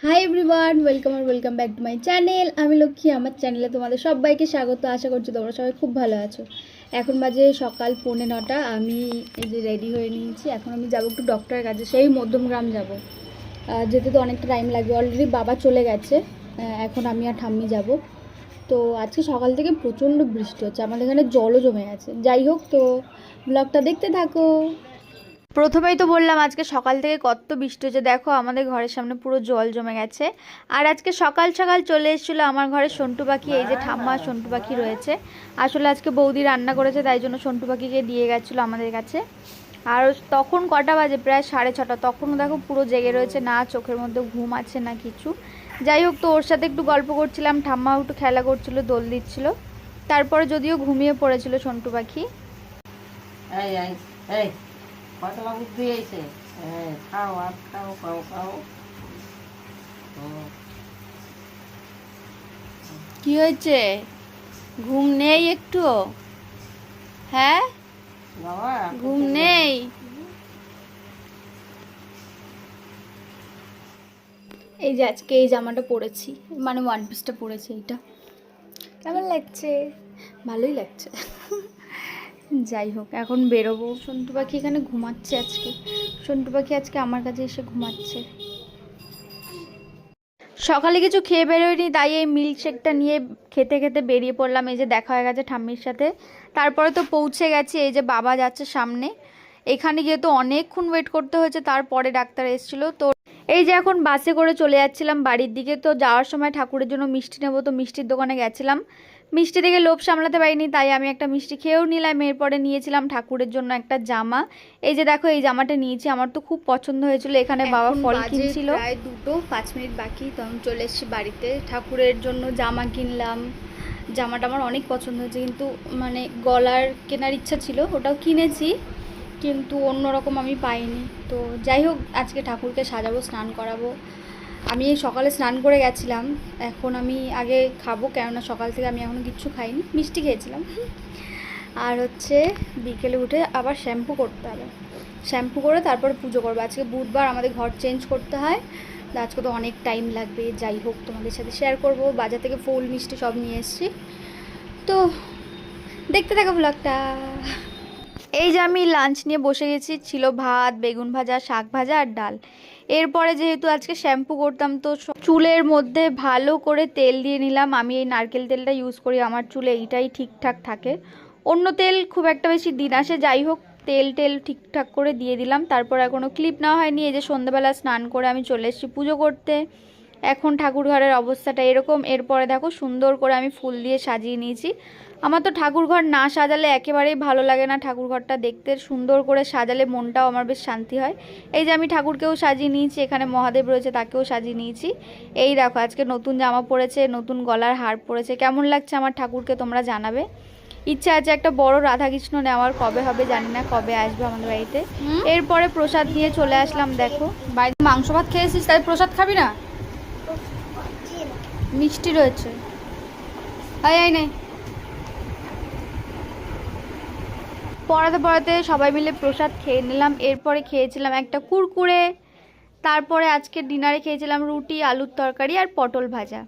Hi everyone, welcome back to my channel. আমি লক্ষ্মী। আমার চ্যানেলে তোমাদের সবাইকে স্বাগত। আশা করছি তোমরা সবাই খুব ভালো আছো। এখন বাজে সকাল 9:45। আমি এই যে রেডি হয়ে নিয়েছি। এখন আমি যাবো একটু ডক্টরের কাছে, সেই মধ্যমগ্রাম যাব। যেতে তো অনেকটা টাইম লাগবে। অলরেডি বাবা চলে গেছে, এখন আমি আর ঠাম্মি যাব। তো আজকে সকাল থেকে প্রচণ্ড বৃষ্টি হচ্ছে, আমাদের এখানে জলও জমে আছে। যাই হোক, তো ব্লগটা দেখতে থাকো। প্রথমেই তো বললাম আজকে সকাল থেকে কত বৃষ্টি হচ্ছে। দেখো আমাদের ঘরের সামনে পুরো জল জমে গেছে। আর আজকে সকাল সকাল চলে এসেছিলো আমার ঘরে সন্টু পাখি। এই যে ঠাম্মা সন্টু পাখি রয়েছে। আসলে আজকে বৌদি রান্না করেছে, তাই জন্য সন্টু পাখিকে দিয়ে গেছিলো আমাদের কাছে। আর তখন কটা বাজে, প্রায় 6:30। তখনও দেখো পুরো জেগে রয়েছে, না চোখের মধ্যে ঘুম আছে না কিছু। যাই হোক, তো ওর সাথে একটু গল্প করছিলাম, ঠাম্মাও একটু খেলা করছিল, দোল দিচ্ছিল। তারপরে যদিও ঘুমিয়ে পড়েছিল সন্টু পাখি। কতলা বুদ্ধি হয়েছে। খাও আর খাও খাও খাও। কি হয়েছে? ঘুম নেই একটু? হ্যাঁ, বাবা ঘুম নেই? এই যে আজকে এই জামাটা পরেছি, মানে ওয়ান পিসটা পরেছি। এইটা কেমন লাগছে? ভালোই লাগছে। যাই হোক, এখন বেরোবো। সন্টু পাখি এখানে ঘুমাচ্ছে আজকে। সন্টু পাখি আজকে আমার কাছে এসে ঘুমাচ্ছে। সকালে কিছু খেয়ে বেরোয়নি, তাই এই মিল্কশেকটা নিয়ে খেতে খেতে বেরিয়ে পড়লাম। এই যে দেখা হয়ে গেছে ঠাম্মির সাথে। তারপরে তো পৌঁছে গেছি। এই যে বাবা যাচ্ছে সামনে। এখানে গিয়ে তো অনেকক্ষণ ওয়েট করতে হয়েছে, তারপরে ডাক্তার এসেছিলো। তো এই যে এখন বাসে করে চলে যাচ্ছিলাম বাড়ির দিকে। তো যাওয়ার সময় ঠাকুরের জন্য মিষ্টি নেবো, তো মিষ্টির দোকানে গেছিলাম। মিষ্টি দেখে লোভ সামলাতে পারিনি, তাই আমি একটা মিষ্টি খেয়েও নিলাম। এরপরে নিয়েছিলাম ঠাকুরের জন্য একটা জামা। এই যে দেখো, এই জামাটা নিয়েছি, আমার তো খুব পছন্দ হয়েছিল। এখানে বাবা ফল কিনছিল। প্রায় 2:05 বাকি, তো আমি চলে এসেছি বাড়িতে। ঠাকুরের জন্য জামা কিনলাম। জামাটা আমার অনেক পছন্দ হয়েছে, কিন্তু মানে গলার কেনার ইচ্ছা ছিল, ওটাও কিনেছি, কিন্তু অন্যরকম আমি পাইনি। তো যাই হোক, আজকে ঠাকুরকে সাজাবো, স্নান করাবো। আমি সকালে স্নান করে গেছিলাম। এখন আমি আগে খাবো, কেননা সকাল থেকে আমি এখনও কিচ্ছু খাইনি, মিষ্টি খেয়েছিলাম। আর হচ্ছে বিকেলে উঠে আবার শ্যাম্পু করতে হবে। শ্যাম্পু করে তারপরে পুজো করবো। আজকে বুধবার, আমাদের ঘর চেঞ্জ করতে হয়, আজকে তো অনেক টাইম লাগবে। যাই হোক, তোমাদের সাথে শেয়ার করব। বাজার থেকে ফুল মিষ্টি সব নিয়ে এসেছি, তো দেখতে থাকো ব্লগটা। এই যে আমি লাঞ্চ নিয়ে বসে গেছি। ছিল ভাত, বেগুন ভাজা, শাক ভাজা আর ডাল। এরপরে যেহেতু আজকে শ্যাম্পু করতাম, তো চুলের মধ্যে ভালো করে তেল দিয়ে নিলাম। আমি এই নারকেল তেলটা ইউজ করি, আমার চুলে এইটাই ঠিকঠাক থাকে। অন্য তেল খুব একটা বেশি দিন আসে। যাই হোক, তেল ঠিকঠাক করে দিয়ে দিলাম। তারপর এখনও ক্লিপ নেওয়া হয়নি। এই যে সন্ধ্যাবেলা স্নান করে আমি চলে এসেছি পুজো করতে। এখন ঠাকুর ঘরের অবস্থাটা এরকম। এরপরে দেখো সুন্দর করে আমি ফুল দিয়ে সাজিয়ে নিয়েছি। আমার তো ঠাকুর ঘর না সাজালে একেবারেই ভালো লাগে না। ঠাকুর ঘরটা দেখতে সুন্দর করে সাজালে মনটাও আমার বেশ শান্তি হয়। এই যে আমি ঠাকুরকেও সাজিয়ে নিয়েছি, এখানে মহাদেব রয়েছে, তাকেও সাজিয়ে নিয়েছি। এই দেখো, আজকে নতুন জামা পরেছে, নতুন গলার হার পরেছে। কেমন লাগছে আমার ঠাকুরকে তোমরা জানাবে। ইচ্ছা আছে একটা বড় রাধাকৃষ্ণ নেওয়ার, কবে হবে জানি না, কবে আসবে আমাদের বাড়িতে। এরপরে প্রসাদ নিয়ে চলে আসলাম। দেখো, বাড়িতে মাংস ভাত খেয়েছিস, তাই প্রসাদ খাবি না? মিষ্টি রয়েছে। আয় নাই। পড়াতে সবাই মিলে প্রসাদ খেয়ে নিলাম। এরপরে খেয়েছিলাম একটা কুরকুরে। তারপরে আজকে ডিনারে খেয়েছিলাম রুটি, আলুর তরকারি আর পটল ভাজা।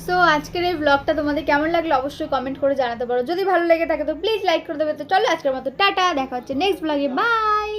সো আজকের এই ব্লগটা তোমাদের কেমন লাগলো অবশ্যই কমেন্ট করে জানাতে পারো। যদি ভালো লেগে থাকে তো প্লিজ লাইক করে দেবে। তো চলো আজকের মতো টাটা, দেখা হচ্ছে নেক্সট ব্লগে। বাই।